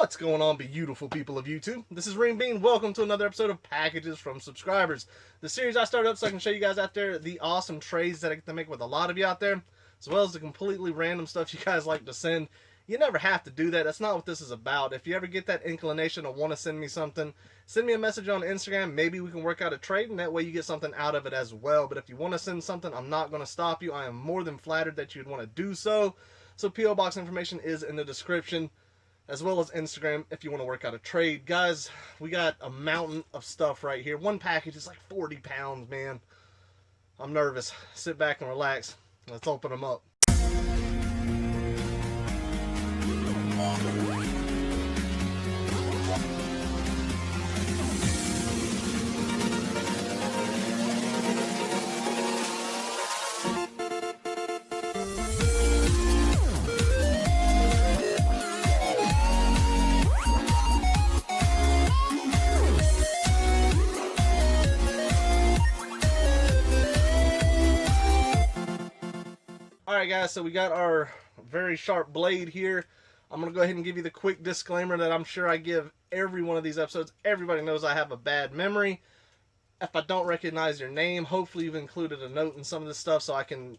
What's going on, beautiful people of YouTube? This is Renebean. Welcome to another episode of Packages from Subscribers. The series I started up so I can show you guys out there the awesome trades that I get to make with a lot of you out there, as well as the completely random stuff you guys like to send. You never have to do that. That's not what this is about. If you ever get that inclination to want to send me something, send me a message on Instagram. Maybe we can work out a trade, and that way you get something out of it as well. But if you want to send something, I'm not going to stop you. I am more than flattered that you'd want to do so. So P.O. Box information is in the description, as well as Instagram if you want to work out a trade. Guys, we got a mountain of stuff right here. One package is like 40 pounds, man. I'm nervous. Sit back and relax. Let's open them up. Alright guys, so we got our very sharp blade here. I'm going to go ahead and give you the quick disclaimer that I'm sure I give every one of these episodes. Everybody knows I have a bad memory. If I don't recognize your name, hopefully you've included a note in some of this stuff so I can,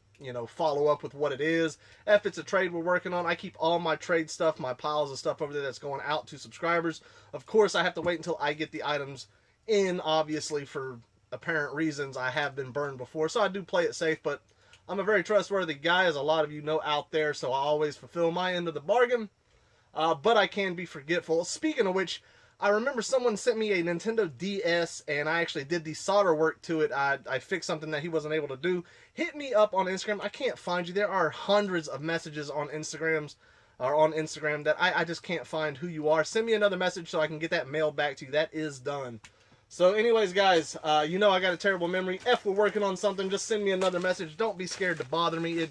follow up with what it is. If it's a trade we're working on, I keep all my trade stuff, my piles of stuff over there that's going out to subscribers. Of course, I have to wait until I get the items in, obviously, for apparent reasons. I have been burned before, so I do play it safe, but I'm a very trustworthy guy, as a lot of you know out there, so I always fulfill my end of the bargain, but I can be forgetful. Speaking of which, I remember someone sent me a Nintendo DS, and I actually did the solder work to it. I fixed something that he wasn't able to do. Hit me up on Instagram. I can't find you. There are hundreds of messages on Instagram that I just can't find who you are. Send me another message so I can get that mailed back to you. That is done. So anyways, guys, I got a terrible memory. If we're working on something, just send me another message. Don't be scared to bother me.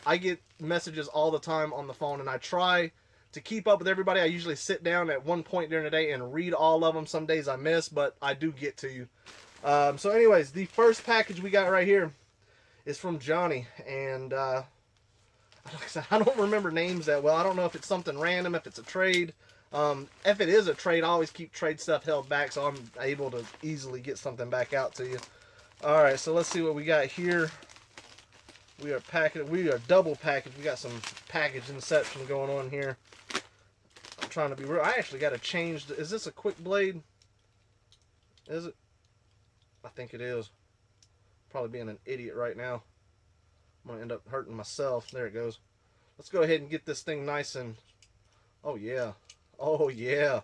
I get messages all the time on the phone, and I try to keep up with everybody. I usually sit down at one point during the day and read all of them. Some days I miss, but I do get to you. So anyways, the first package we got right here is from Johnny, and like I said, I don't remember names that well. I don't know if it's something random, if it's a trade. If it is a trade, I always keep trade stuff held back so I'm able to easily get something back out to you. Alright, so let's see what we got here. We are double packaged. We got some package inception going on here. I'm trying to be real. I actually got to change. Is this a quick blade? Is it? I think it is. Probably being an idiot right now. I'm going to end up hurting myself. There it goes. Let's go ahead and get this thing nice and... Oh, yeah. Oh yeah!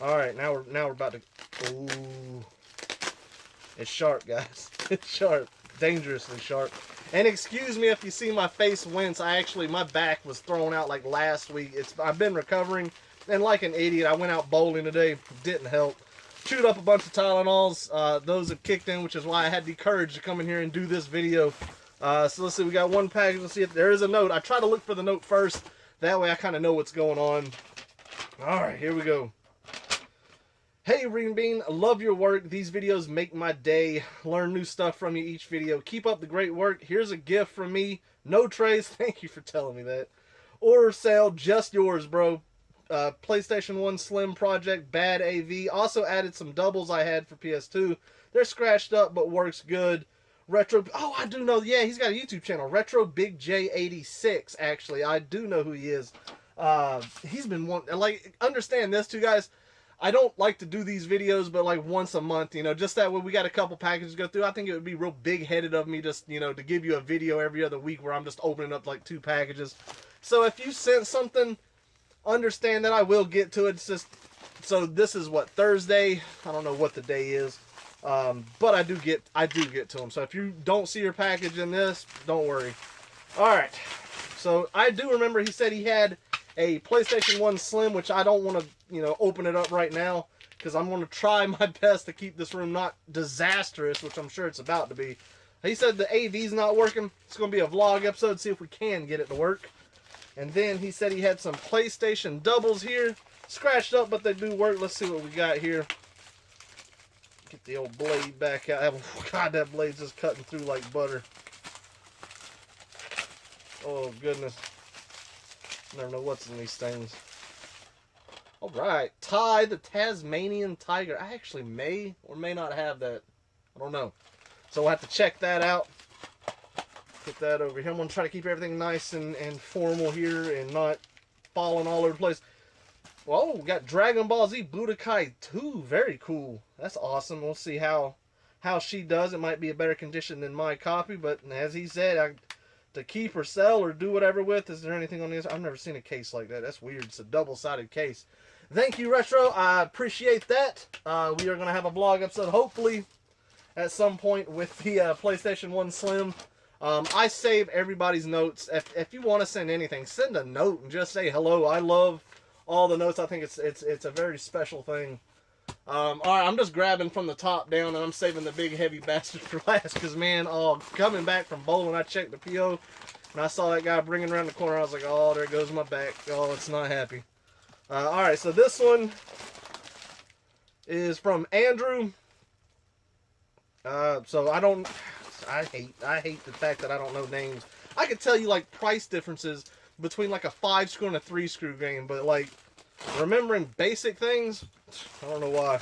All right, now we're about to. Ooh, it's sharp, guys. It's sharp, dangerously sharp. And excuse me if you see my face wince. My back was thrown out like last week. I've been recovering, and like an idiot, I went out bowling today. Didn't help. Chewed up a bunch of Tylenols. Those have kicked in, which is why I had the courage to come in here and do this video. So let's see. We got one package. Let's see if there is a note. I try to look for the note first. That way, I kind of know what's going on. Alright, here we go. Hey Renebean, love your work. These videos make my day. Learn new stuff from you each video. Keep up the great work. Here's a gift from me. No trays. Thank you for telling me that. Order sale, just yours, bro. PlayStation 1 Slim Project, bad AV. Also added some doubles I had for PS2. They're scratched up, but works good. Retro. Oh, I do know. Yeah, he's got a YouTube channel. Retro Big J86, actually. I do know who he is. He's been understand this too, guys. I don't like to do these videos, but like once a month, just that way we got a couple packages to go through. I think it would be real big-headed of me just, to give you a video every other week where I'm just opening up like 2 packages. So if you sent something, understand that I will get to it. It's just, so this is what, Thursday? I don't know what the day is. But I do get to them. So if you don't see your package in this, don't worry. All right. So I do remember he said he had a PlayStation 1 Slim, which I don't want to, open it up right now because I'm going to try my best to keep this room not disastrous, which I'm sure it's about to be. He said the AV's not working. It's going to be a vlog episode, see if we can get it to work. And then he said he had some PlayStation doubles here, scratched up, but they do work. Let's see what we got here. Get the old blade back out. God, that blade's just cutting through like butter. Oh, goodness. Never know what's in these things. All right, Ty the Tasmanian Tiger. I actually may or may not have that. I don't know. So we'll have to check that out. Put that over here. I'm going to try to keep everything nice and formal here and not falling all over the place. Whoa, we got Dragon Ball Z Budokai 2. Very cool. That's awesome. We'll see how she does. It might be a better condition than my copy, but as he said, to keep or sell or do whatever with. Is there anything on this? I've never seen a case like that. That's weird. It's a double-sided case. Thank you, Retro. I appreciate that. We are going to have a vlog episode, hopefully, at some point with the PlayStation 1 Slim. I save everybody's notes. If you want to send anything, send a note and just say hello. I love all the notes. I think it's a very special thing. All right, I'm just grabbing from the top down, and I'm saving the big heavy bastard for last. Because, man, coming back from bowling, I checked the PO, and I saw that guy bringing around the corner. I was like, oh, there goes my back. Oh, it's not happy. All right, so this one is from Andrew. So I hate the fact that I don't know names. I could tell you like price differences between like a 5-screw and a 3-screw game, but like remembering basic things, I don't know why.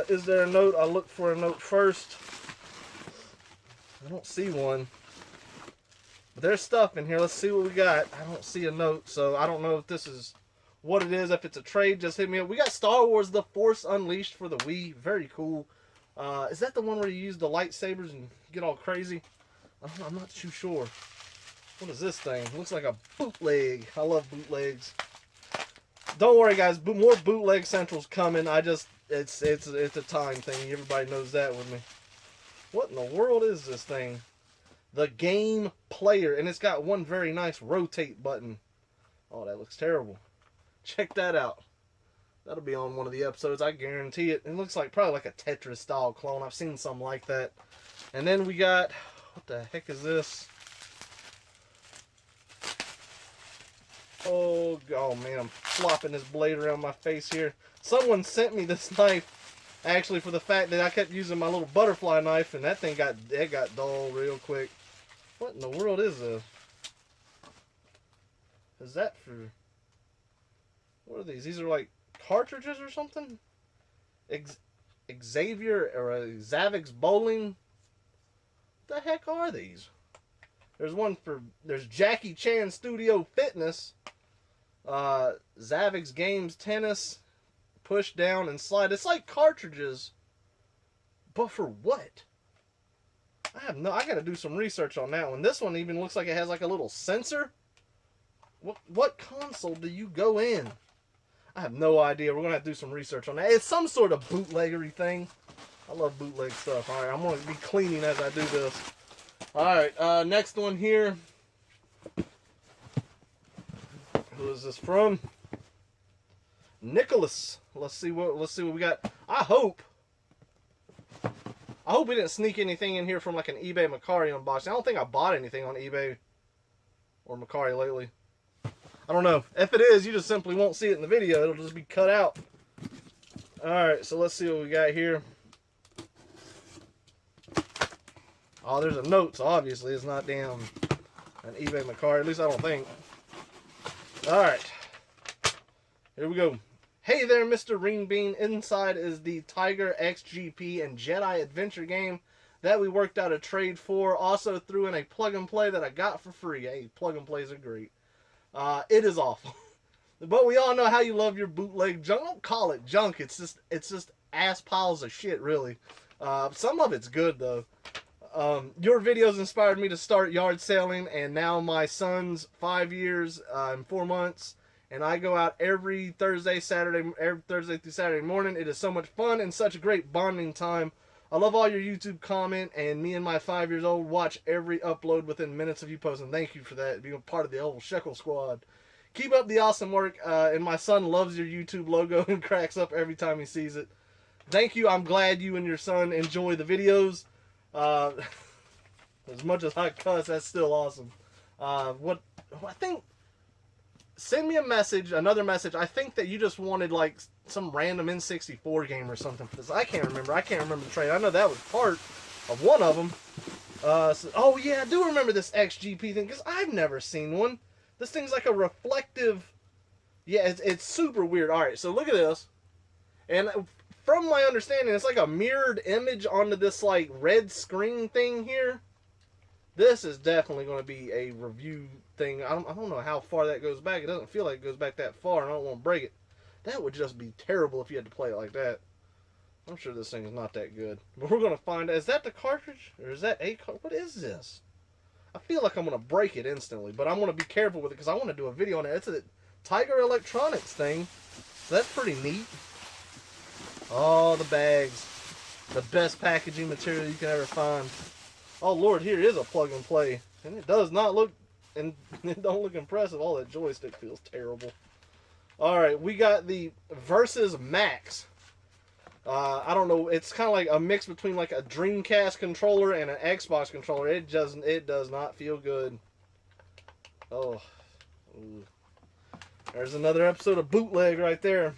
Is there a note? I'll look for a note first. I don't see one. But there's stuff in here. Let's see what we got. I don't see a note, so I don't know if this is what it is. If it's a trade, just hit me up. We got Star Wars The Force Unleashed for the Wii. Very cool. Is that the one where you use the lightsabers and get all crazy? I'm not too sure. What is this thing? Looks like a bootleg. I love bootlegs. Don't worry, guys. More bootleg centrals coming. It's a time thing. Everybody knows that with me. What in the world is this thing? The Game Player, and it's got one very nice rotate button. Oh, that looks terrible. Check that out. That'll be on one of the episodes, I guarantee it. It looks like probably like a Tetris style clone. I've seen something like that. And then we got, what the heck is this? Oh man, I'm flopping this blade around my face here. Someone sent me this knife, actually, for the fact that I kept using my little butterfly knife, and that thing got dull real quick. What in the world is this? Is that for? What are these? These are like cartridges or something? Xavier or Zavix Bowling? What the heck are these? There's Jackie Chan Studio Fitness, Zavix Games Tennis, push down and slide. It's like cartridges, but for what? I gotta do some research on that one. This one even looks like it has like a little sensor. What console do you go in? I have no idea. We're going to have to do some research on that. It's some sort of bootleggery thing. I love bootleg stuff. All right, I'm going to be cleaning as I do this. All right, next one here. Who is this from? Nicholas. Let's see what we got. I hope we didn't sneak anything in here from like an eBay Macari unboxing. I don't think I bought anything on eBay or Macari lately. I don't know. If it is, you just simply won't see it in the video. It'll just be cut out. Alright, so let's see what we got here. Oh, there's a note, so obviously it's not damn an eBay Macari. At least I don't think. Alright. Here we go. Hey there, Mr. Renebean. Inside is the Tiger XGP and Jedi Adventure game that we worked out a trade for. Also threw in a plug and play that I got for free. Hey, plug and plays are great. It is awful. But we all know how you love your bootleg junk. Don't call it junk. It's just ass piles of shit, really. Some of it's good, though. Your videos inspired me to start yard sailing, and now my son's 5 years and 4 months, and I go out every Thursday through Saturday morning. It is so much fun and such a great bonding time. I love all your YouTube comment, and me and my 5 years old watch every upload within minutes of you posting. Thank you for that, being a part of the old Shekel Squad. Keep up the awesome work, and my son loves your YouTube logo and cracks up every time he sees it. Thank you. I'm glad you and your son enjoy the videos. As much as I cuss, that's still awesome. I think, send me a message, another message. I think that you just wanted like some random N64 game or something for this. I can't remember the trade. I know that was part of one of them. Oh yeah, I do remember this XGP thing because I've never seen one. This thing's like a reflective. Yeah, it's super weird. All right, so look at this. And from my understanding, it's like a mirrored image onto this like red screen thing here. This is definitely going to be a review thing. I don't know how far that goes back. It doesn't feel like it goes back that far, and I don't want to break it. That would just be terrible if you had to play it like that. I'm sure this thing is not that good. But we're going to find out. Is that the cartridge? Or is that a cartridge? What is this? I feel like I'm going to break it instantly, but I'm going to be careful with it because I want to do a video on it. It's a Tiger Electronics thing. So that's pretty neat. Oh, the bags. The best packaging material you can ever find. Oh, Lord, here is a plug and play. And it does not look, and it don't look impressive. All that joystick feels terrible. All right, we got the Versus Max. I don't know. It's kind of like a mix between like a Dreamcast controller and an Xbox controller. It does not feel good. Oh, ooh. There's another episode of Bootleg right there.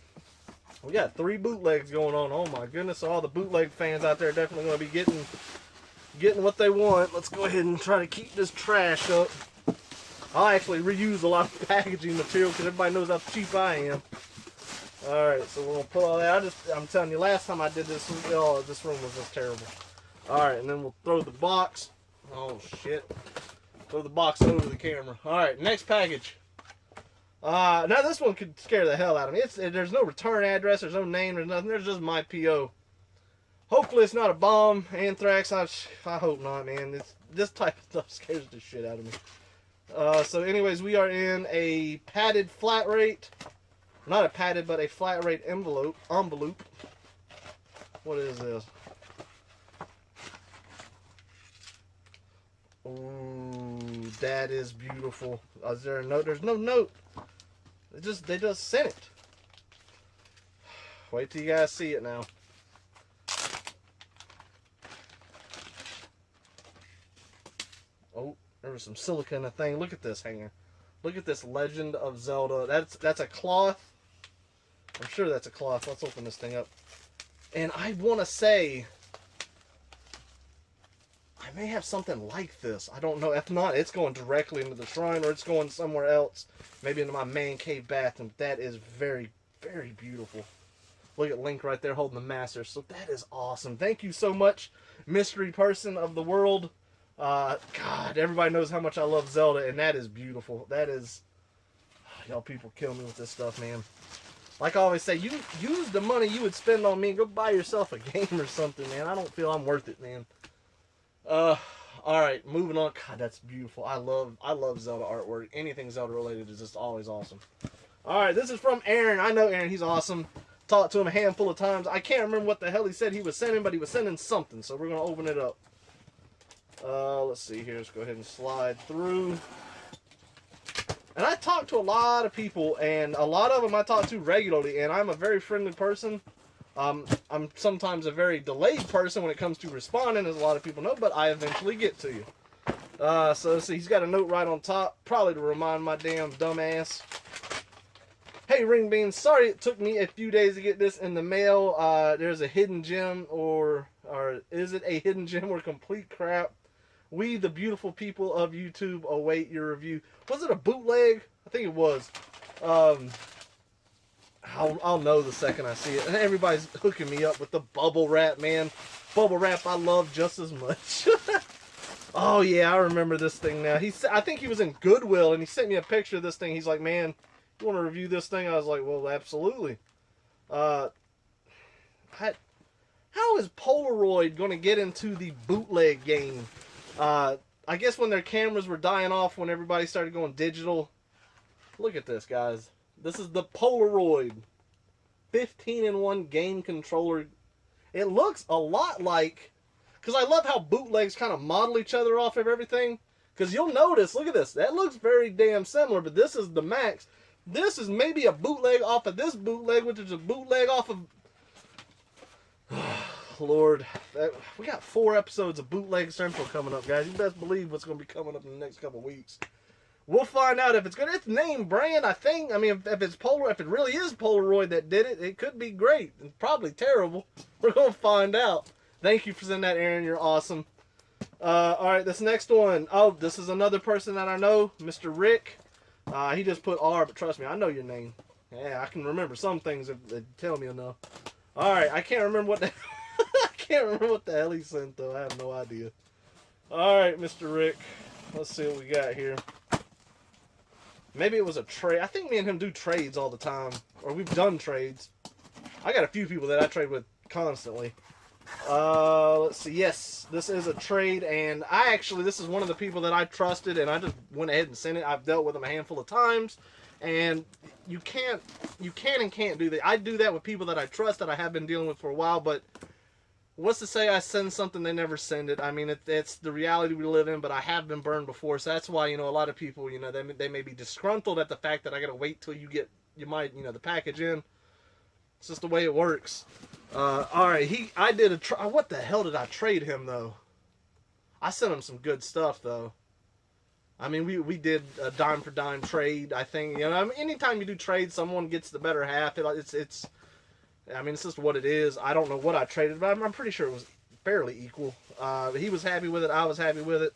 We got 3 bootlegs going on. Oh my goodness! So all the bootleg fans out there are definitely going to be getting what they want. Let's go ahead and try to keep this trash up. I'll actually reuse a lot of packaging material because everybody knows how cheap I am. Alright, so we're going to put all that. I'm telling you, last time I did this, oh, this room was just terrible. Alright, and then we'll throw the box. Oh, shit. Throw the box over the camera. Alright, next package. Now this one could scare the hell out of me. There's no return address, there's no name, there's nothing. There's just my P.O. Hopefully it's not a bomb, anthrax. I hope not, man. This type of stuff scares the shit out of me. So anyways, we are in a padded flat rate. Not a padded, but a flat rate envelope. What is this? Ooh, that is beautiful. Is there a note? There's no note. They just sent it. Wait till you guys see it now. Oh, there was some silica in the thing. Look at this hanger. Look at this Legend of Zelda. That's a cloth. I'm sure that's a cloth. Let's open this thing up. And I want to say I may have something like this. I don't know. If not, it's going directly into the shrine or it's going somewhere else. Maybe into my man cave bathroom. That is very, very beautiful. Look at Link right there holding the master. So that is awesome. Thank you so much, mystery person of the world. God, everybody knows how much I love Zelda, and that is beautiful. That is... Y'all people kill me with this stuff, man. Like I always say, you use the money you would spend on me and go buy yourself a game or something, man. I don't feel I'm worth it, man. Alright, moving on. God, that's beautiful. I love Zelda artwork. Anything Zelda related is just always awesome. Alright, this is from Aaron. I know Aaron. He's awesome. Talked to him a handful of times. I can't remember what the hell he said he was sending, but he was sending something. So we're going to open it up. Let's see here. Let's go ahead and slide through. And I talk to a lot of people, and a lot of them I talk to regularly, and I'm a very friendly person. I'm sometimes a very delayed person when it comes to responding, as a lot of people know, but I eventually get to you. So let's see, he's got a note right on top, probably to remind my damn dumb ass. Hey, Renebean, sorry it took me a few days to get this in the mail. There's a hidden gem, or is it a hidden gem or complete crap? We, the beautiful people of YouTube, await your review. Was it a bootleg? I think it was. I'll know the second I see it. And everybody's hooking me up with the bubble wrap, man. Bubble wrap I love just as much. Oh, yeah, I remember this thing now. I think he was in Goodwill, and he sent me a picture of this thing. He's like, man, you want to review this thing? I was like, well, absolutely. How is Polaroid going to get into the bootleg game? I guess when their cameras were dying off, when everybody started going digital. Look at this, guys. This is the Polaroid 15-in-1 game controller. It looks a lot like, because I love how bootlegs kind of model each other off of everything. Because you'll notice, look at this. That looks very damn similar, but this is the Max. This is maybe a bootleg off of this bootleg, which is a bootleg off of... Lord, we got 4 episodes of Bootleg Central coming up, guys. You best believe what's going to be coming up in the next couple weeks. We'll find out if it's good. It's name brand, I think. I mean, if it's if it really is Polaroid that did it, it could be great and probably terrible. We're going to find out. Thank you for sending that, Aaron. You're awesome. All right, this next one. Oh, this is another person that I know, Mr. Rick. He just put R, but trust me, I know your name. Yeah, I can remember some things if they tell me enough. All right, I can't remember what the I can't remember what the hell he sent though. I have no idea. All right, Mr. Rick. Let's see what we got here. Maybe it was a trade. I think me and him do trades all the time, or we've done trades. I got a few people that I trade with constantly. Let's see. Yes, this is a trade, and this is one of the people that I trusted, and I just went ahead and sent it. I've dealt with him a handful of times, and you can and can't do that. I do that with people that I trust that I have been dealing with for a while, but what's to say I send something they never send it? I mean, it's the reality we live in, but I have been burned before, so that's why, a lot of people, they may be disgruntled at the fact that I gotta wait till the package in. It's just the way it works. All right, what the hell did I trade him though? I sent him some good stuff though. I mean, we did a dime for dime trade. I think anytime you do trade, someone gets the better half. It's just what it is. I don't know what I traded, but I'm pretty sure it was fairly equal. He was happy with it. I was happy with it.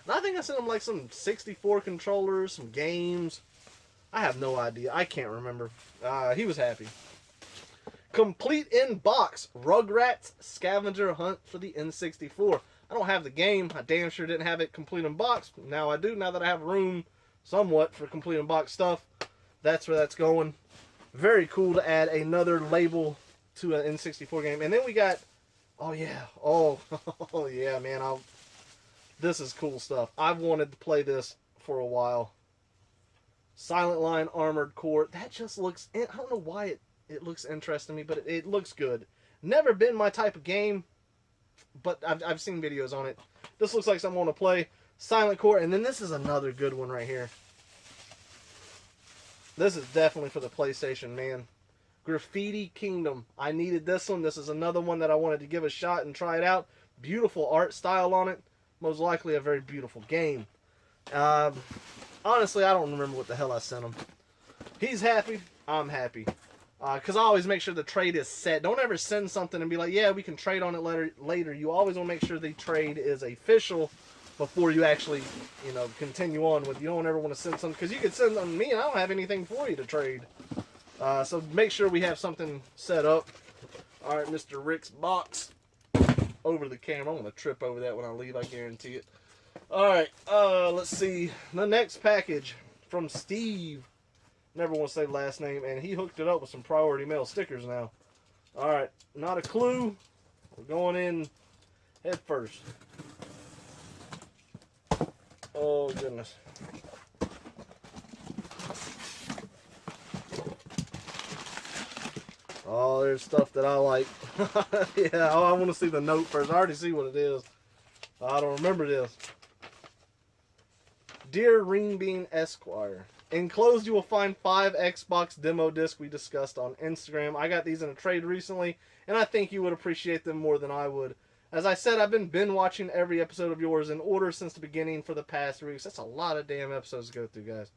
And I think I sent him like some 64 controllers, some games. I have no idea. I can't remember. He was happy. Complete in box Rugrats Scavenger Hunt for the N64. I don't have the game. I damn sure didn't have it complete in box. Now I do. Now that I have room somewhat for complete in box stuff, that's where that's going. Very cool to add another label to an N64 game. And then we got, oh yeah, man. This is cool stuff. I've wanted to play this for a while. Silent Line Armored Core. That just looks, I don't know why it looks interesting to me, but it looks good. Never been my type of game, but I've seen videos on it. This looks like something I want to play. Silent Core, and then this is another good one right here. This is definitely for the PlayStation, man. Graffiti Kingdom. I needed this one. This is another one that I wanted to give a shot and try it out. Beautiful art style on it. Most likely a very beautiful game. Honestly, I don't remember what the hell I sent him. He's happy. I'm happy. Because I always make sure the trade is set. Don't ever send something and be like, yeah, we can trade on it later. You always want to make sure the trade is official before you actually, continue on with. You don't ever want to send something, because you could send something to me and I don't have anything for you to trade. So make sure we have something set up. All right, Mr. Rick's box. Over the camera. I'm going to trip over that when I leave, I guarantee it. All right, let's see. The next package from Steve. Never want to say the last name, and he hooked it up with some priority mail stickers now. All right, not a clue. We're going in head first. Oh, goodness. Oh, there's stuff that I like. Yeah, I want to see the note first. I already see what it is. I don't remember this. Dear Renebean Esquire, enclosed you will find 5 Xbox demo discs we discussed on Instagram. I got these in a trade recently, and I think you would appreciate them more than I would. As I said, I've been binge watching every episode of yours in order since the beginning for the past 3 weeks. That's a lot of damn episodes to go through, guys.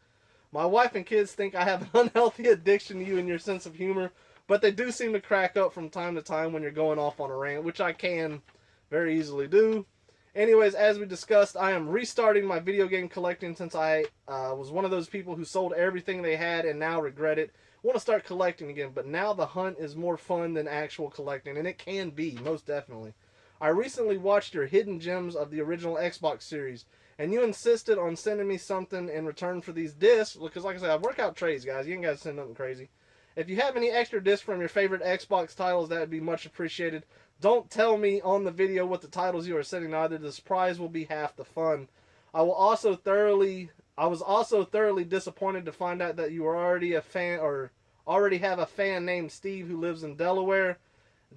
My wife and kids think I have an unhealthy addiction to you and your sense of humor, but they do seem to crack up from time to time when you're going off on a rant, which I can very easily do. Anyways, as we discussed, I am restarting my video game collecting since I was one of those people who sold everything they had and now regret it. I want to start collecting again, but now the hunt is more fun than actual collecting, and it can be, most definitely. I recently watched your Hidden Gems of the original Xbox series, and you insisted on sending me something in return for these discs, because like I said, I work out trades, guys. You ain't got to send nothing crazy. If you have any extra discs from your favorite Xbox titles, that would be much appreciated. Don't tell me on the video what the titles you are sending either. The surprise will be half the fun. I was also thoroughly disappointed to find out that you are already a fan, or already have a fan named Steve who lives in Delaware.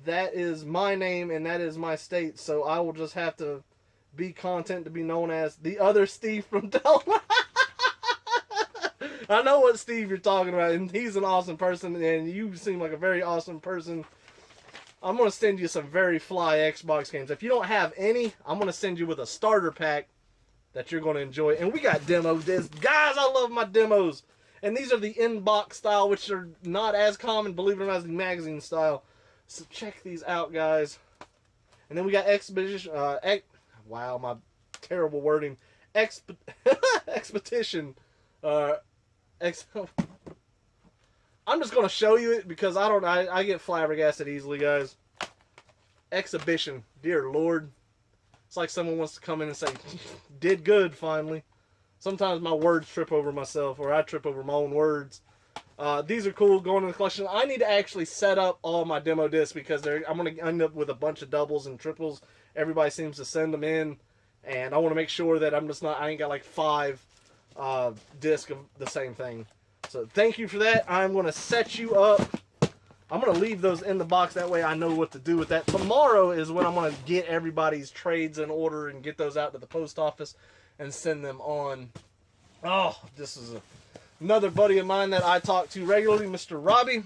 That is my name and that is my state, so I will just have to be content to be known as the other Steve from Delaware. I know what Steve you're talking about, and he's an awesome person, and you seem like a very awesome person. I'm going to send you some very fly Xbox games. If you don't have any, I'm going to send you with a starter pack that you're going to enjoy. And we got demo discs. Guys, I love my demos. And these are the in-box style, which are not as common, believe it or not, as the magazine style. So check these out, guys. And then we got Expedition. Wow, my terrible wording. Expedition. I'm just going to show you it because I get flabbergasted easily, guys. Exhibition. Dear Lord. It's like someone wants to come in and say, did good, finally. Sometimes my words trip over myself, or I trip over my own words. These are cool, going in the collection. I need to actually set up all my demo discs because I'm going to end up with a bunch of doubles and triples. Everybody seems to send them in, and I want to make sure that I ain't got like 5 discs of the same thing. So thank you for that. I'm going to set you up. I'm going to leave those in the box. That way I know what to do with that. Tomorrow is when I'm going to get everybody's trades in order and get those out to the post office and send them on. Oh, this is another buddy of mine that I talk to regularly, Mr. Robbie.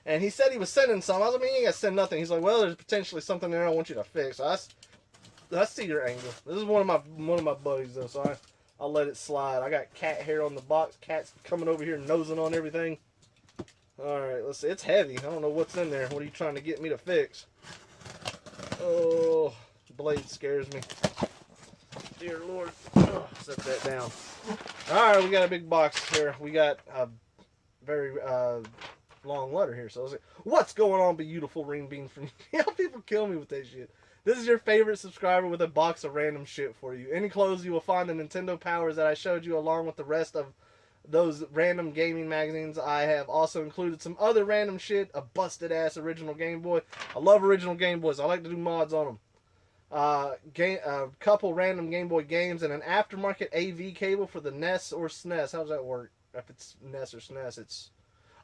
And he said he was sending some. I was like, you ain't got to send nothing. He's like, well, there's potentially something there I want you to fix. So I see your angle. This is one of my buddies, though, so I'll let it slide. I got cat hair on the box. Cat's coming over here nosing on everything. Alright, let's see. It's heavy. I don't know what's in there. What are you trying to get me to fix? Oh, the blade scares me. Dear Lord. Oh, set that down. Alright, we got a big box here. We got a very long letter here. So let's see. What's going on, beautiful Renebean? Yeah, people kill me with that shit. This is your favorite subscriber with a box of random shit for you. In enclosed, you will find the Nintendo Powers that I showed you along with the rest of those random gaming magazines. I have also included some other random shit, a busted ass original Game Boy. I love original Game Boys. I like to do mods on them. A couple random Game Boy games and an aftermarket AV cable for the NES or SNES. How does that work? If it's NES or SNES,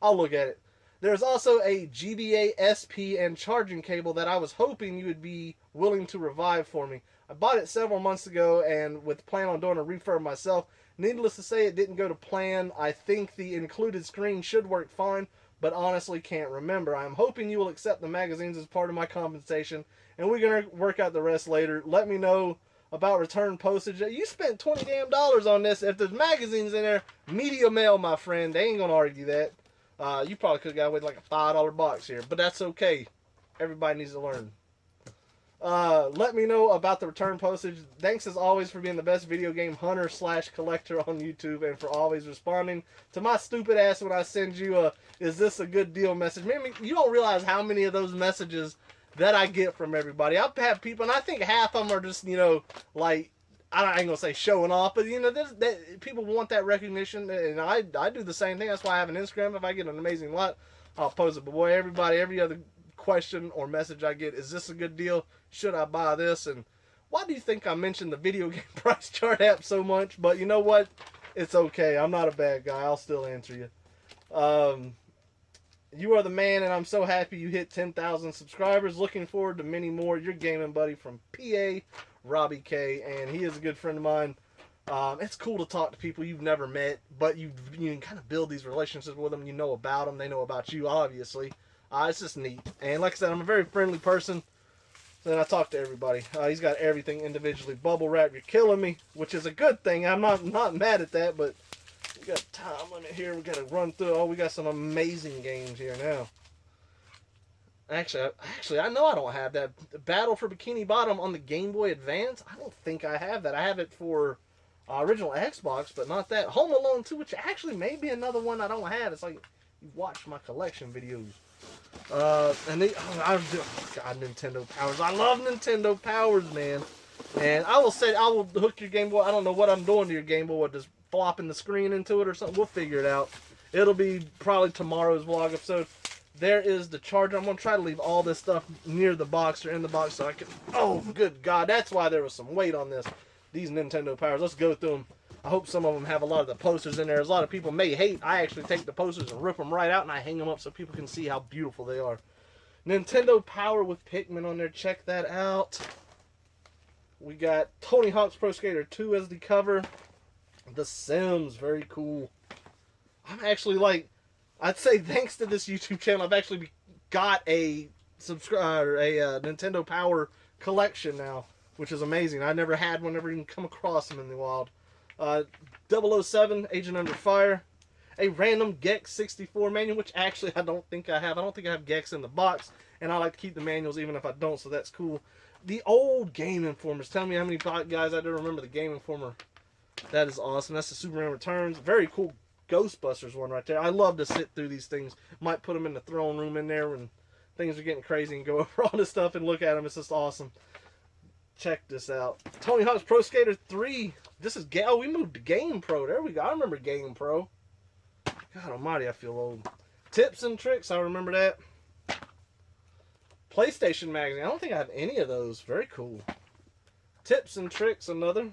I'll look at it. There's also a GBA SP and charging cable that I was hoping you would be willing to revive for me. I bought it several months ago and with plan on doing a refurb myself. Needless to say, it didn't go to plan. I think the included screen should work fine, but honestly can't remember. I'm hoping you will accept the magazines as part of my compensation, and we're going to work out the rest later. Let me know about return postage. You spent $20 damn on this. If there's magazines in there, media mail, my friend. They ain't going to argue that. You probably could have got away with like a $5 box here, but that's okay. Everybody needs to learn. Let me know about the return postage. Thanks as always for being the best video game hunter / collector on YouTube and for always responding to my stupid ass when I send you a "is this a good deal" message. Maybe you don't realize how many of those messages that I get from everybody. I've had people, and I think half of them are just, like, I ain't gonna say showing off, but people want that recognition, and I do the same thing. That's why I have an Instagram. If I get an amazing lot, I'll post it. But boy, every other question or message I get, is this a good deal? Should I buy this? And why do you think I mentioned the video game price chart app so much? But you know what? It's okay. I'm not a bad guy. I'll still answer you. You are the man, and I'm so happy you hit 10,000 subscribers. Looking forward to many more. Your gaming buddy from PA, Robbie K, and he is a good friend of mine. It's cool to talk to people you've never met, but you can kind of build these relationships with them. You know about them. They know about you, obviously. It's just neat. And like I said, I'm a very friendly person. So then I talk to everybody. He's got everything individually bubble wrapped. You're killing me, which is a good thing. I'm not mad at that, but we got a time limit here. We got to run through. Oh, we got some amazing games here now. Actually, I know I don't have that. Battle for Bikini Bottom on the Game Boy Advance. I don't think I have that. I have it for original Xbox, but not that. Home Alone 2, which actually may be another one I don't have. It's like you watch my collection videos. And God, Nintendo Powers. I love Nintendo Powers, man. And I will hook your Game Boy. I don't know what I'm doing to your Game Boy. Just flopping the screen into it or something. We'll figure it out. It'll be probably tomorrow's vlog episode. There is the charger. I'm going to try to leave all this stuff near the box or in the box so I can... Oh, good God. That's why there was some weight on this. These Nintendo Powers. Let's go through them. I hope some of them have a lot of the posters in there. As a lot of people may hate, I actually take the posters and rip them right out and I hang them up so people can see how beautiful they are. Nintendo Power with Pikmin on there. Check that out. We got Tony Hawk's Pro Skater 2 as the cover. The Sims. Very cool. I'm actually I'd say thanks to this YouTube channel, I've actually got a Nintendo Power collection now, which is amazing. I never had one, never even come across them in the wild. 007, Agent Under Fire. A random Gex 64 manual, which actually I don't think I have. I don't think I have Gex in the box, and I like to keep the manuals even if I don't, so that's cool. The old Game Informers. Tell me how many guys I do remember the Game Informer. That is awesome. That's the Superman Returns. Very cool Ghostbusters one right there. I love to sit through these things. Might put them in the throne room in there when things are getting crazy and go over all this stuff and look at them. It's just awesome. Check this out. Tony Hawk's Pro Skater 3. This is... Oh, we moved to Game Pro. There we go. I remember Game Pro. God almighty, I feel old. Tips and Tricks. I remember that. PlayStation Magazine. I don't think I have any of those. Very cool. Tips and Tricks. Another.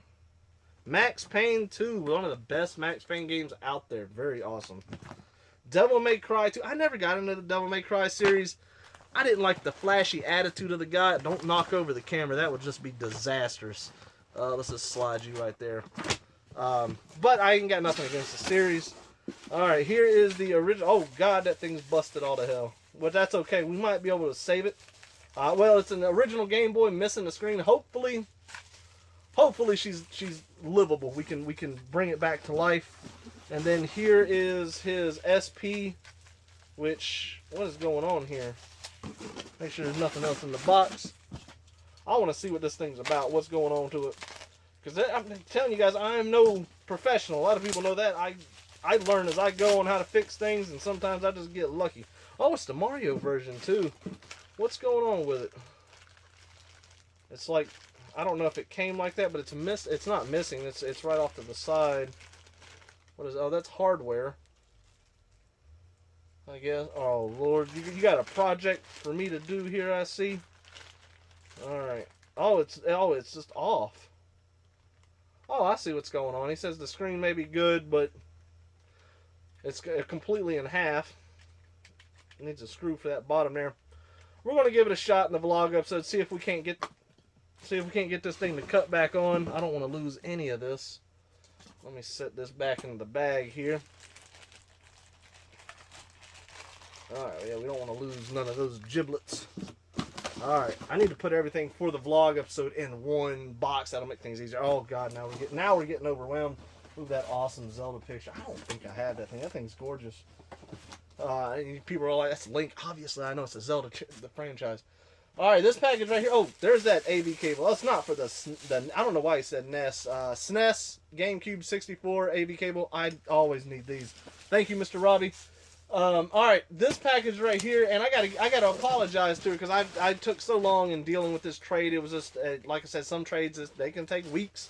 Max Payne 2. One of the best Max Payne games out there. Very awesome. Devil May Cry 2. I never got into the Devil May Cry series. I didn't like the flashy attitude of the guy. Don't knock over the camera. That would just be disastrous. Let's just slide you right there. But I ain't got nothing against the series. Alright, here is the original. Oh, God, that thing's busted all to hell. But that's okay. We might be able to save it. Well, it's an original Game Boy missing the screen. Hopefully she's livable. We can bring it back to life. And then here is his SP, which... What is going on here? Make sure there's nothing else in the box. I want to see what this thing's about. What's going on to it? Because I'm telling you guys, I am no professional. A lot of people know that. I learn as I go on how to fix things, and sometimes I just get lucky. Oh, it's the Mario version too. What's going on with it? It's like, I don't know if it came like that, but it's not missing. It's right off to the side. What is? Oh, that's hardware. I guess. Oh Lord, you got a project for me to do here. I see. All right. Oh, it's just off. Oh, I see what's going on. He says the screen may be good, but it's completely in half. It needs a screw for that bottom there. We're gonna give it a shot in the vlog episode. See if we can't get this thing to cut back on. I don't want to lose any of this. Let me set this back into the bag here. Alright, yeah, we don't want to lose none of those giblets. Alright, I need to put everything for the vlog episode in one box. That'll make things easier. Oh God, now we're getting overwhelmed. Ooh, that awesome Zelda picture. I don't think I have that thing. That thing's gorgeous. People are all like, that's Link. Obviously, I know it's a Zelda, the franchise. Alright, this package right here. Oh, there's that AV cable. That's not for the I don't know why he said NES. SNES, GameCube 64 AV cable. I always need these. Thank you, Mr. Robbie. Alright, this package right here, and I gotta apologize to her because I took so long in dealing with this trade. It was just, like I said, some trades, they can take weeks.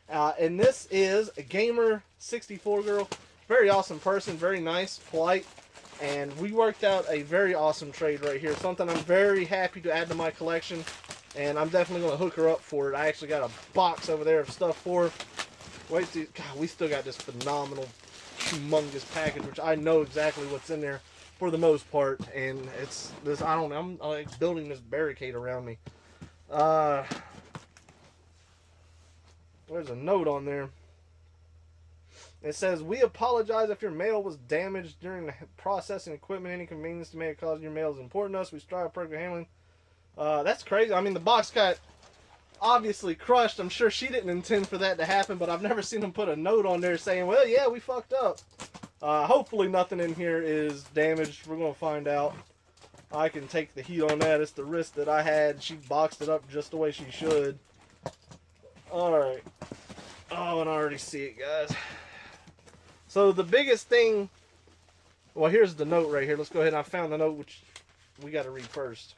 And this is a Gamer 64 girl. Very awesome person, very nice, polite. And we worked out a very awesome trade right here. Something I'm very happy to add to my collection. And I'm definitely going to hook her up for it. I actually got a box over there of stuff for her. God, we still got this phenomenal, humongous package, which I know exactly what's in there for the most part. And it's this, I don't know, I'm like building this barricade around me. There's a note on there. It says, we apologize if your mail was damaged during the processing equipment. Any inconvenience to make cause your mail is important to us. We strive for perfect handling. That's crazy. I mean, the box got obviously crushed. I'm sure she didn't intend for that to happen, but I've never seen them put a note on there saying, well, yeah, we fucked up. Hopefully nothing in here is damaged. We're going to find out. I can take the heat on that. It's the risk that I had. She boxed it up just the way she should. Alright. Oh, and I already see it, guys. So the biggest thing, well, here's the note right here. Let's go ahead. I found the note, which we got to read first.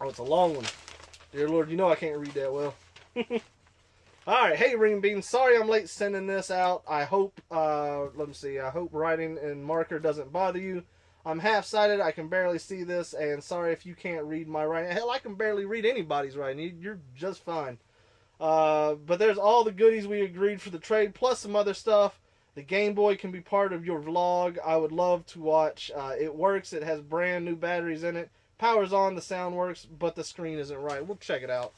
Oh, it's a long one. Dear Lord, you know I can't read that well. Alright, hey Renebean, sorry I'm late sending this out. I hope, let me see, I hope writing in marker doesn't bother you. I'm half-sighted, I can barely see this, and sorry if you can't read my writing. Hell, I can barely read anybody's writing. You're just fine. But there's all the goodies we agreed for the trade, plus some other stuff. The Game Boy can be part of your vlog. I would love to watch. It works. It has brand new batteries in it. Power's on. The sound works, but the screen isn't right. We'll check it out.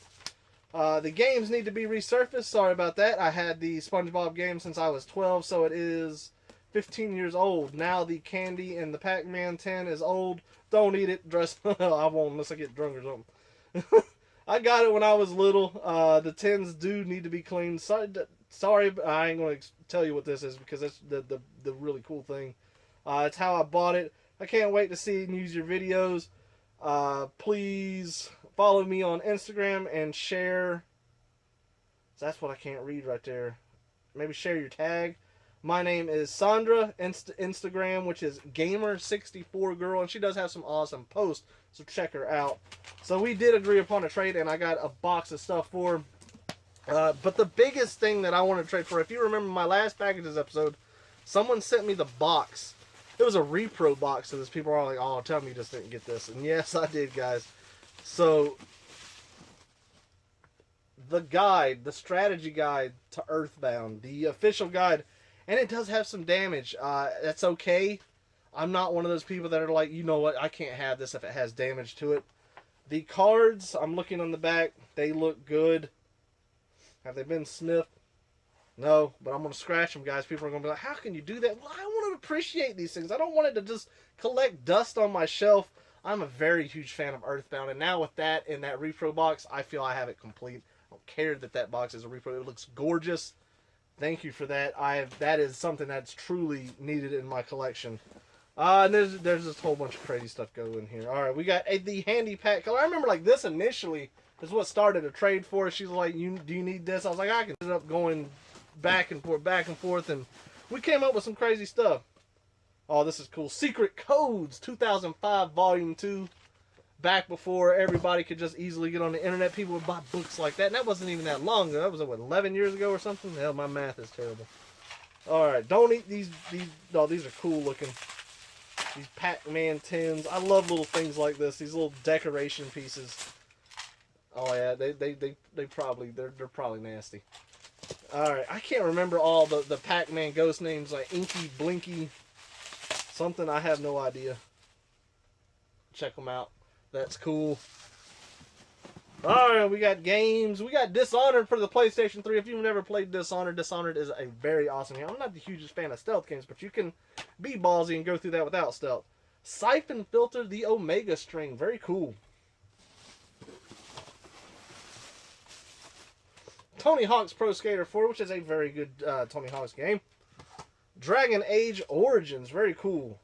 The games need to be resurfaced. Sorry about that. I had the SpongeBob game since I was 12, so it is 15 years old. Now the candy in the Pac-Man 10 is old. Don't eat it. I won't unless I get drunk or something. I got it when I was little. The tins do need to be cleaned. Sorry, but I ain't going to tell you what this is because that's the really cool thing. It's how I bought it. I can't wait to see and use your videos. Please follow me on Instagram and share. That's what I can't read right there. Maybe share your tag. My name is Sandra, Instagram, which is Gamer64Girl, and she does have some awesome posts, so check her out. So we did agree upon a trade, and I got a box of stuff for her. But the biggest thing that I want to trade for, if you remember my last packages episode, someone sent me the box. It was a repro box, so these people are like, oh, tell me you just didn't get this. And yes, I did, guys. So the guide, the strategy guide to Earthbound, the official guide, and it does have some damage. That's okay. I'm not one of those people that are like, you know what, I can't have this if it has damage to it. The cards, I'm looking on the back, they look good. Have they been sniffed? No, but I'm going to scratch them, guys. People are going to be like, how can you do that? Well, I want to appreciate these things. I don't want it to just collect dust on my shelf. I'm a very huge fan of Earthbound, and now with that in that repro box, I feel I have it complete. I don't care that that box is a repro. It looks gorgeous. Thank you for that. That is something that's truly needed in my collection. And there's just a whole bunch of crazy stuff going here. All right, we got the handy pack color. I remember like this initially is what started a trade for us. She's like, do you need this? I was like, I can. Ended up going back and forth, and we came up with some crazy stuff. Oh, this is cool. Secret Codes 2005 Volume 2. Back before everybody could just easily get on the internet, people would buy books like that, and that wasn't even that long ago. That was, what, 11 years ago or something? Hell, my math is terrible. Alright, don't eat these. Oh, these are cool looking. These Pac-Man tins. I love little things like this, these little decoration pieces. Oh yeah, they're probably nasty. Alright, I can't remember all the Pac-Man ghost names, like Inky, Blinky, something, I have no idea. Check them out. That's cool. Alright, we got games. We got Dishonored for the PlayStation 3. If you've never played Dishonored, Dishonored is a very awesome game. I'm not the hugest fan of stealth games, but you can be ballsy and go through that without stealth. Siphon Filter, the Omega String. Very cool. Tony Hawk's Pro Skater 4, which is a very good Tony Hawk's game. Dragon Age Origins. Very cool.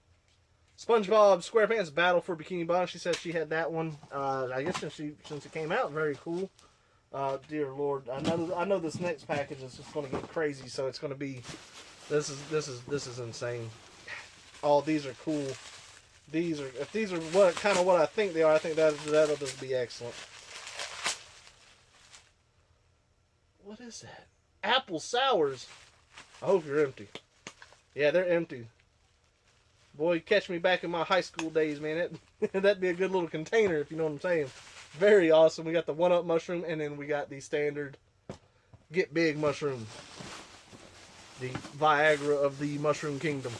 SpongeBob SquarePants Battle for Bikini Bottom. She said she had that one. I guess since it came out, very cool. Dear Lord, I know this next package is just going to get crazy. So it's going to be, this is insane. Oh, these are cool. If these are what I think they are, I think that'll just be excellent. What is that? Apple Sours. I hope you're empty. Yeah, they're empty. Boy, catch me back in my high school days, man. That'd be a good little container, if you know what I'm saying. Very awesome. We got the 1-Up mushroom, and then we got the standard Get Big mushroom. The Viagra of the Mushroom Kingdom.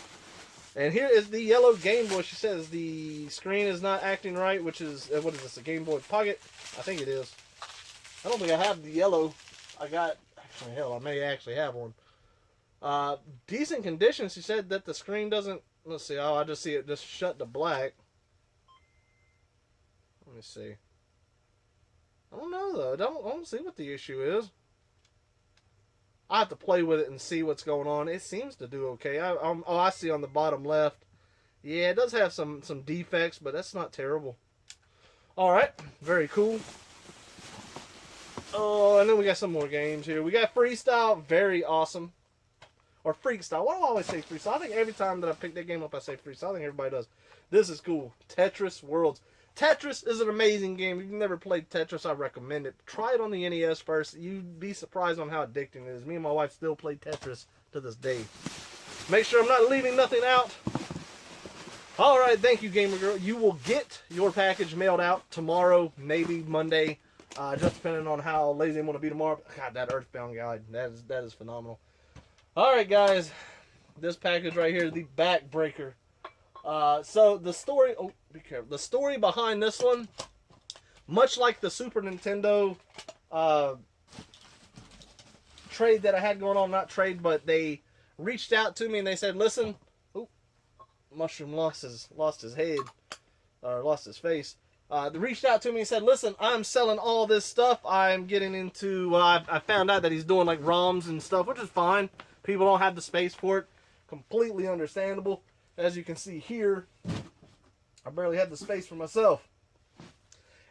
And here is the yellow Game Boy. She says the screen is not acting right, which is, what is this, a Game Boy Pocket? I think it is. I don't think I have the yellow. Actually, hell, I may actually have one. Decent condition. She said that the screen doesn't, let's see, I just see it just shut to black. Let me see. I don't know, though. I don't see what the issue is. I have to play with it and see what's going on. It seems to do okay. I see on the bottom left. Yeah, it does have some defects, but that's not terrible. Alright, very cool. Oh, and then we got some more games here. We got Freestyle, very awesome. Or Freakstyle. Why do I always say Freestyle? I think every time that I pick that game up, I say Freestyle. I think everybody does. This is cool. Tetris Worlds. Tetris is an amazing game. If you've never played Tetris, I recommend it. Try it on the NES first. You'd be surprised on how addicting it is. Me and my wife still play Tetris to this day. Make sure I'm not leaving nothing out. Alright, thank you, Gamer Girl. You will get your package mailed out tomorrow, maybe Monday. Just depending on how lazy I'm going to be tomorrow. God, that Earthbound guide, that is phenomenal. Alright, guys. This package right here, the Backbreaker. So the story, oh, be careful. The story behind this one, much like the Super Nintendo trade that I had going on, not trade, but they reached out to me and they said, listen, oh, Mushroom lost his head, or lost his face. They reached out to me and said, listen, I'm selling all this stuff. I'm getting into, I found out that he's doing like ROMs and stuff, which is fine. People don't have the space for it. Completely understandable. As you can see here, I barely had the space for myself.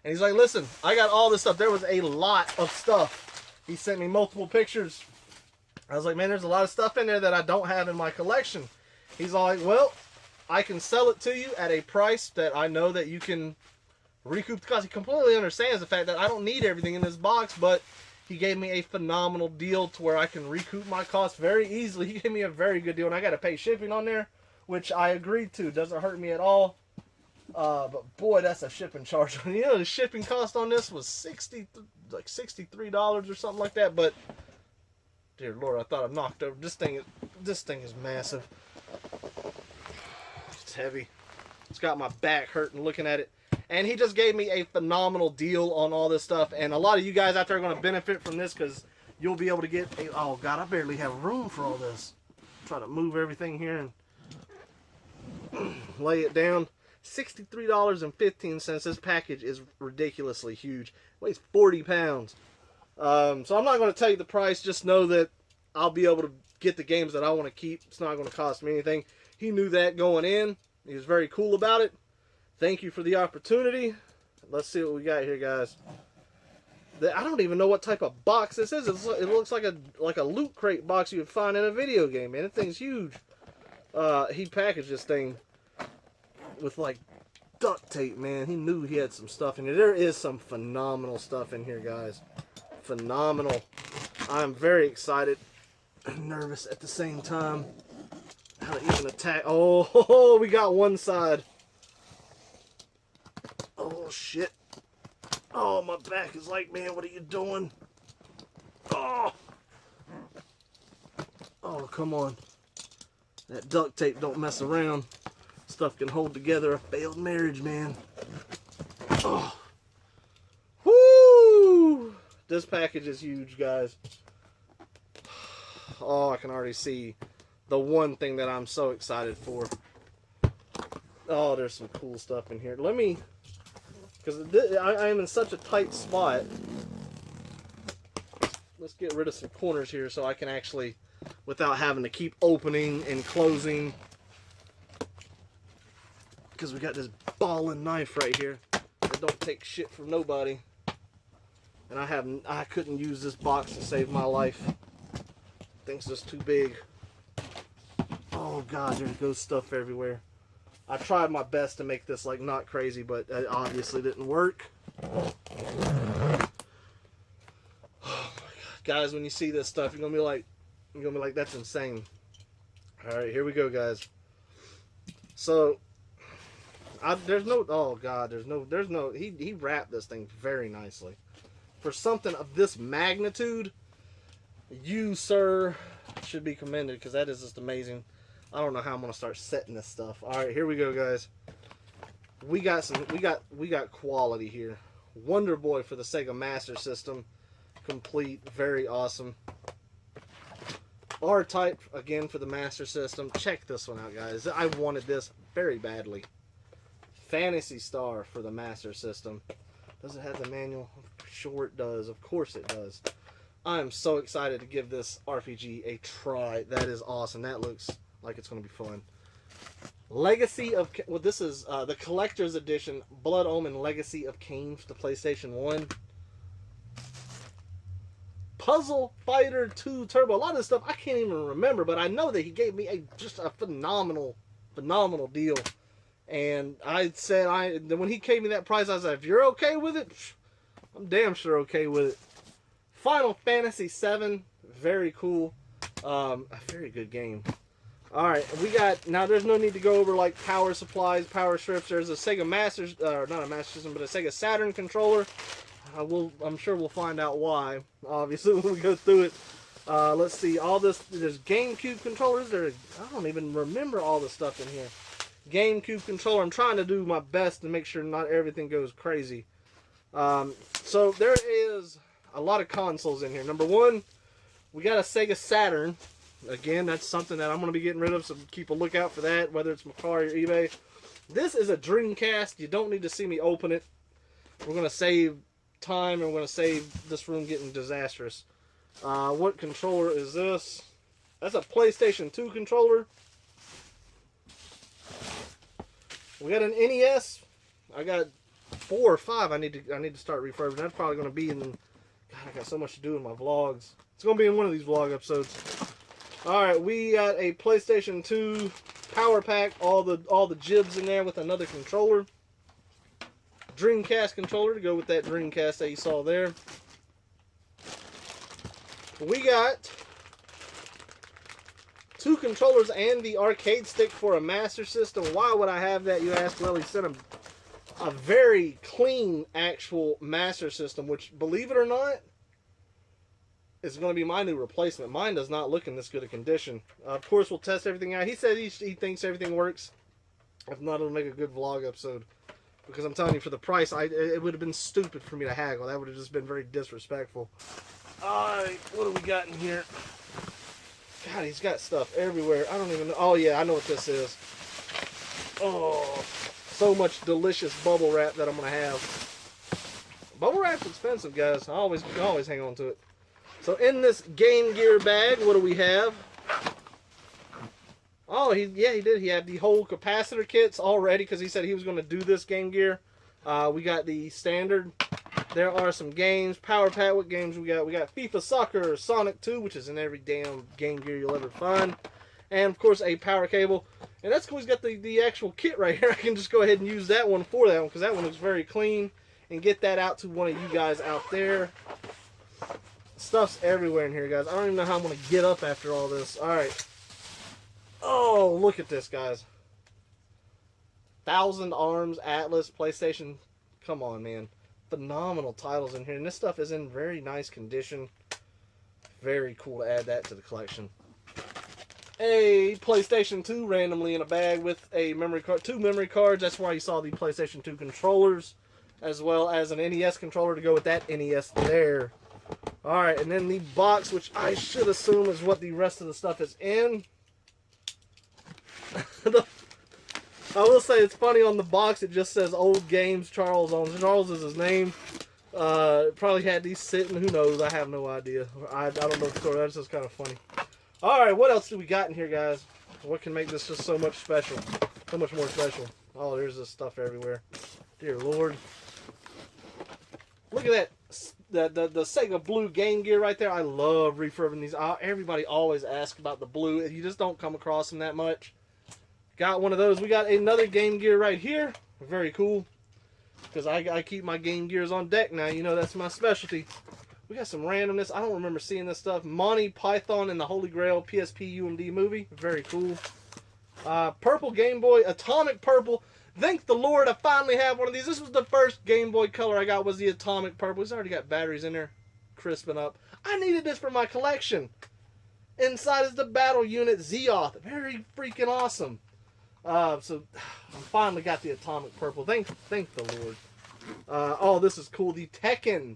And he's like, listen, I got all this stuff. There was a lot of stuff. He sent me multiple pictures. I was like, man, there's a lot of stuff in there that I don't have in my collection. He's all like, well, I can sell it to you at a price that I know that you can recoup the cost. He completely understands the fact that I don't need everything in this box, but he gave me a phenomenal deal to where I can recoup my costs very easily. He gave me a very good deal, and I got to pay shipping on there, which I agreed to. Doesn't hurt me at all. But boy, that's a shipping charge. You know, the shipping cost on this was $63 or something like that. But dear Lord, I thought I knocked over. This thing is massive. It's heavy. It's got my back hurting looking at it. And he just gave me a phenomenal deal on all this stuff. And a lot of you guys out there are going to benefit from this because you'll be able to get a... Oh, God, I barely have room for all this. Try to move everything here and lay it down. $63.15. This package is ridiculously huge. It weighs 40 pounds. So I'm not going to tell you the price. Just know that I'll be able to get the games that I want to keep. It's not going to cost me anything. He knew that going in. He was very cool about it. Thank you for the opportunity. Let's see what we got here, guys. I don't even know what type of box this is. It looks like a loot crate box you would find in a video game, man. That thing's huge. He packaged this thing with like duct tape, man. He knew he had some stuff in here. There is some phenomenal stuff in here, guys. Phenomenal. I'm very excited and nervous at the same time. How to even attack. Oh, we got one side. Oh, shit. Oh, my back is like, man, what are you doing? Oh. Oh, come on. That duct tape don't mess around. Stuff can hold together a failed marriage, man. Oh. Woo! This package is huge, guys. Oh, I can already see the one thing that I'm so excited for. Oh, there's some cool stuff in here. Let me... Because I am in such a tight spot. Let's get rid of some corners here so I can actually, without having to keep opening and closing. Because we got this ball and knife right here that don't take shit from nobody. And I couldn't use this box to save my life. Thing's just too big. Oh God, there goes stuff everywhere. I tried my best to make this like not crazy, but it obviously didn't work. Oh my God. Guys, when you see this stuff, you're gonna be like, that's insane. All right, here we go, guys. So, there's no. He wrapped this thing very nicely. For something of this magnitude, you, sir, should be commended because that is just amazing. I don't know how I'm gonna start setting this stuff. All right, here we go, guys. We got quality here. Wonder Boy for the Sega Master System, complete, very awesome. R-Type again for the Master System. Check this one out, guys. I wanted this very badly. Phantasy Star for the Master System. Does it have the manual? Sure it does. Of course it does. I am so excited to give this RPG a try. That is awesome. That looks like it's going to be fun. Legacy of... Well, this is the Collector's Edition. Blood Omen Legacy of Kain for the PlayStation 1. Puzzle Fighter 2 Turbo. A lot of this stuff I can't even remember, but I know that he gave me just a phenomenal deal. And I said, when he gave me that price, I said, if you're okay with it, I'm damn sure okay with it. Final Fantasy VII. Very cool. A very good game. Alright, we got, now there's no need to go over like power supplies, power strips. There's a Sega Master, not a Master System, but a Sega Saturn controller. I'm sure we'll find out why, obviously, when we go through it. Let's see, all this, there's GameCube controllers. I don't even remember all the stuff in here. GameCube controller. I'm trying to do my best to make sure not everything goes crazy. So there is a lot of consoles in here. Number one, we got a Sega Saturn. Again, that's something that I'm going to be getting rid of, so keep a lookout for that, whether it's Macari or eBay. This is a Dreamcast. You don't need to see me open it. We're going to save time, and we're going to save this room getting disastrous. What controller is this? That's a PlayStation 2 controller. We got an NES. I got 4 or 5. I need to start refurbishing. That's probably going to be in... God, I got so much to do in my vlogs. It's going to be in one of these vlog episodes. Alright, we got a PlayStation 2 power pack. All the jibs in there with another controller. Dreamcast controller to go with that Dreamcast that you saw there. We got 2 controllers and the arcade stick for a Master System. Why would I have that, you ask? Well, he sent a very clean actual Master System, which, believe it or not, is going to be my new replacement. Mine does not look in this good a condition. Of course, we'll test everything out. He said he thinks everything works. If not, it'll make a good vlog episode. Because I'm telling you, for the price, it would have been stupid for me to haggle. That would have just been very disrespectful. Alright, what do we got in here? God, he's got stuff everywhere. I don't even know. Oh, yeah, I know what this is. Oh, so much delicious bubble wrap that I'm going to have. Bubble wrap's expensive, guys. I always hang on to it. So in this Game Gear bag, what do we have? Oh, he did. He had the whole capacitor kits already because he said he was going to do this Game Gear. We got the standard. There are some games. Power pack. What games we got? We got FIFA Soccer, Sonic 2, which is in every damn Game Gear you'll ever find. And, of course, a power cable. And that's cool. He's got the actual kit right here. I can just go ahead and use that one for that one because that one looks very clean. And get that out to one of you guys out there. Stuff's everywhere in here, guys. I don't even know how I'm going to get up after all this. Alright. Oh, look at this, guys. Thousand Arms, Atlas, PlayStation. Come on, man. Phenomenal titles in here. And this stuff is in very nice condition. Very cool to add that to the collection. A PlayStation 2 randomly in a bag with a memory card. 2 memory cards. That's why you saw the PlayStation 2 controllers. As well as an NES controller to go with that NES there. Alright, and then the box, which I should assume is what the rest of the stuff is in. I will say it's funny, on the box it just says Old Games Charles on. Charles is his name. Probably had these sitting, who knows, I have no idea. I don't know the story, that's just kind of funny. Alright, what else do we got in here, guys? What can make this just so much special? So much more special. Oh, there's this stuff everywhere. Dear Lord. Look at that. The Sega Blue Game Gear right there. I love refurbing these. Everybody always asks about the blue. You just don't come across them that much. Got one of those. We got another Game Gear right here. Very cool. Because I keep my Game Gears on deck now. You know, that's my specialty. We got some randomness. I don't remember seeing this stuff. Monty Python and the Holy Grail PSP UMD movie. Very cool. Purple Game Boy. Atomic Purple. Thank the Lord I finally have one of these. This was the first Game Boy Color I got, was the Atomic Purple. It's already got batteries in there. Crisping up. I needed this for my collection. Inside is the Battle Unit Zeoth. Very freaking awesome. So I finally got the Atomic Purple. Thank the Lord. Oh, this is cool. The Tekken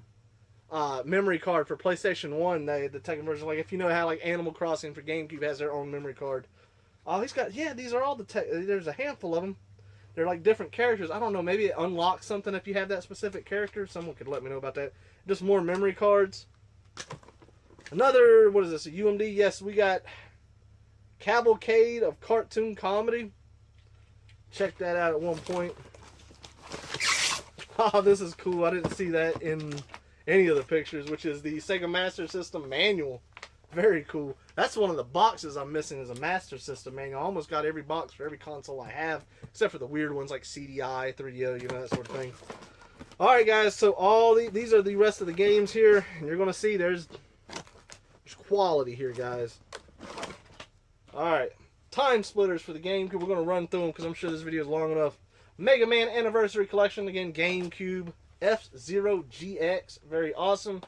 memory card for PlayStation 1. The Tekken version. Like, if you know how like Animal Crossing for GameCube has their own memory card. Oh, he's got, yeah, these are all there's a handful of them. They're like different characters. I don't know, maybe it unlocks something if you have that specific character. Someone could let me know about that. Just more memory cards. Another, what is this, a UMD? Yes, we got Cavalcade of Cartoon Comedy. Check that out at one point. Oh, this is cool. I didn't see that in any of the pictures, which is the Sega Master System manual. Very cool. That's one of the boxes I'm missing, is a Master System manual. I almost got every box for every console I have, except for the weird ones like CDI, 3DO, you know, that sort of thing. Alright, guys, so these are the rest of the games here, and you're going to see there's quality here, guys. Alright, Time Splitters for the GameCube. We're going to run through them because I'm sure this video is long enough. Mega Man Anniversary Collection, again, GameCube. F-Zero GX, very awesome.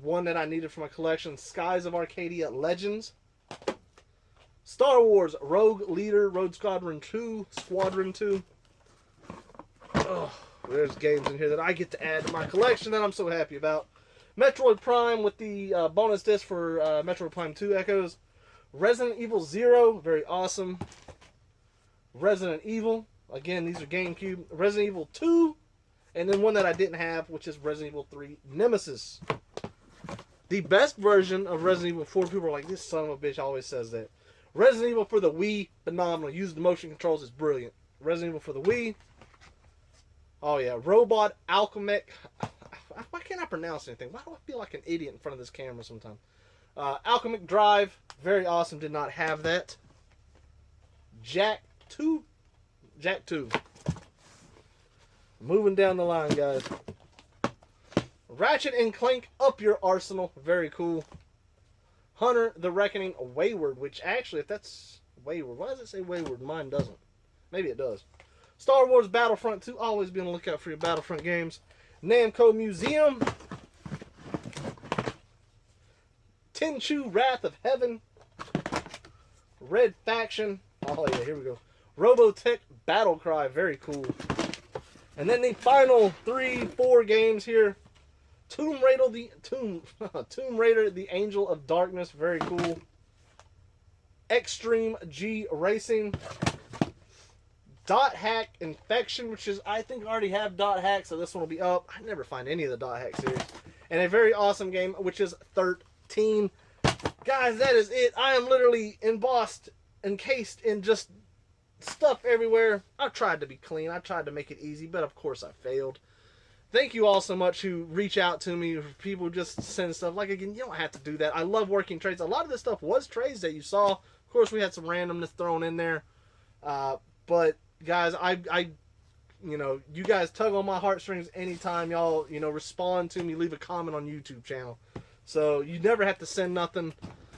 One that I needed for my collection. Skies of Arcadia Legends. Star Wars Rogue Leader, Rogue Squadron 2. Oh, there's games in here that I get to add to my collection that I'm so happy about. Metroid Prime with the bonus disc for Metroid Prime 2 Echoes. Resident Evil 0, very awesome. Resident Evil, again, these are GameCube. Resident Evil 2, and then one that I didn't have, which is Resident Evil 3 Nemesis. The best version of Resident Evil 4, people are like, this son of a bitch always says that. Resident Evil for the Wii, phenomenal. Use the motion controls, is brilliant. Resident Evil for the Wii. Oh yeah, Robot Alchemic. Why can't I pronounce anything? Why do I feel like an idiot in front of this camera sometimes? Alchemic Drive, very awesome. Did not have that. Jack 2. Moving down the line, guys. Ratchet and Clank, Up Your Arsenal, very cool. Hunter the Reckoning, Wayward, which actually, if that's Wayward, why does it say Wayward? Mine doesn't. Maybe it does. Star Wars Battlefront 2, always be on the lookout for your Battlefront games. Namco Museum. Tenchu, Wrath of Heaven. Red Faction. Oh yeah, here we go. Robotech Battlecry, very cool. And then the final 3-4 games here. Tomb Raider, the Angel of Darkness, very cool. Extreme G Racing. Dot Hack Infection, which is, I think I already have Dot Hack, so this one will be up. I never find any of the Dot Hack series. And a very awesome game, which is 13. Guys, that is it. I am literally embossed, encased in just stuff everywhere. I've tried to be clean. I tried to make it easy, but of course I failed. Thank you all so much who reach out to me. People just send stuff. Like, again, you don't have to do that. I love working trades. A lot of this stuff was trades that you saw. Of course, we had some randomness thrown in there. But, guys, you know, you guys tug on my heartstrings anytime y'all, you know, respond to me, leave a comment on YouTube channel. So, you never have to send nothing.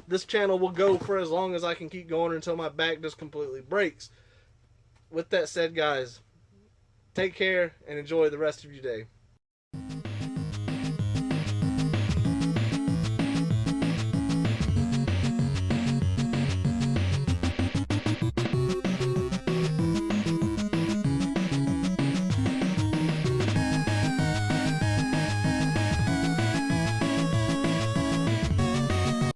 This channel will go for as long as I can keep going until my back just completely breaks. With that said, guys, take care and enjoy the rest of your day.